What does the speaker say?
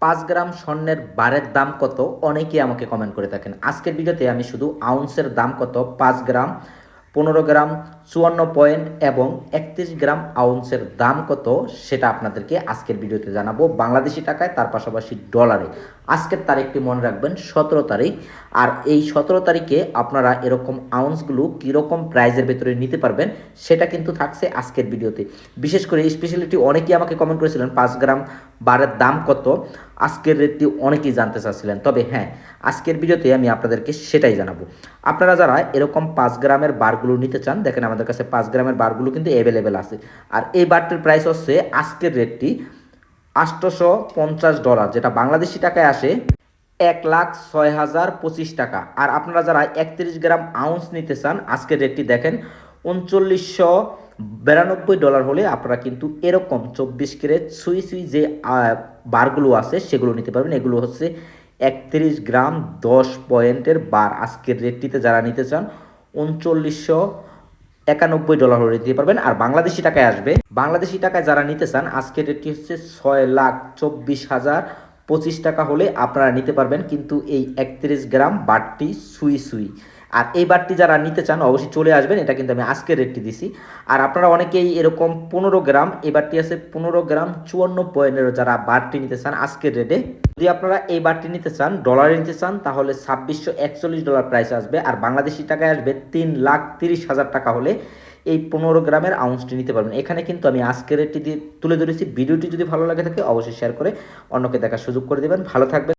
5 গ্রাম স্বর্ণের বারের দাম কত? অনেকেই আমাকে কমেন্ট করে থাকেন। আজকের ভিডিওতে আমি শুধু আউন্সের দাম কত, 5 গ্রাম, 15 গ্রাম, 54 পয়েন্ট এবং 31 গ্রাম আউন্সের দাম কত সেটা আপনাদেরকে আজকের ভিডিওতে জানাবো বাংলাদেশি টাকায়, তার পাশাপাশি ডলারে। আজকের তারিখটি মনে রাখবেন 17 তারিখ। আর এই 17 তারিখে আপনারা এরকম আউন্সগুলো কীরকম প্রাইজের ভেতরে নিতে পারবেন সেটা কিন্তু থাকছে আজকের ভিডিওতে। বিশেষ করে স্পেশালিটি অনেকেই আমাকে কমেন্ট করেছিলেন 5 গ্রাম বারের দাম কত, আজকের রেটটি অনেকেই জানতে চাচ্ছিলেন। তবে হ্যাঁ, আজকের ভিডিওতে আমি আপনাদেরকে সেটাই জানাবো। আপনারা যারা এরকম 5 গ্রামের বারগুলো নিতে চান, দেখেন আমাদের কাছে 5 গ্রামের বারগুলো কিন্তু অ্যাভেলেবেল আছে। আর এই বারটির প্রাইস হচ্ছে আজকের রেটটি $850, যেটা বাংলাদেশি টাকায় আসে 1,06,025 টাকা। আর আপনারা যারা 31 গ্রাম আউন্স নিতে চান, আজকের রেটটি দেখেন $3992 হলে আপনারা কিন্তু এরকম 24 ক্যারেট সুই সুই যে বারগুলো আছে সেগুলো নিতে পারবেন। এগুলো হচ্ছে 31 গ্রাম 10 পয়েন্টের বার। আজকের রেটটিতে যারা নিতে চান $3991 হলে দিতে পারবেন। আর বাংলাদেশি টাকায় আসবে, বাংলাদেশি টাকায় যারা নিতে চান আজকের রেটটি হচ্ছে 6,24,025 টাকা হলে আপনারা নিতে পারবেন কিন্তু এই 31 গ্রাম বারটি সুই সুই। আর এই বারটি যারা নিতে চান অবশ্যই চলে আসবেন, এটা কিন্তু আমি আজকের রেটটি দিছি। আর আপনারা অনেকেই এরকম 15 গ্রাম, এই বারটি আছে 15 গ্রাম 54 পয়েন্টের, যারা বারটি নিতে চান আজকের রেটে, যদি আপনারা এই বারটি নিতে চান ডলারে নিতে চান তাহলে $2641 প্রাইস আসবে। আর বাংলাদেশি টাকায় আসবে 3,30,000 টাকা হলে এই 15 গ্রামের আউন্সটি নিতে পারবেন। এখানে কিন্তু আমি আজকের রেটটি দিয়ে তুলে ধরেছি। ভিডিওটি যদি ভালো লাগে থাকে অবশ্যই শেয়ার করে অন্যকে দেখার সুযোগ করে দেবেন। ভালো থাকবেন।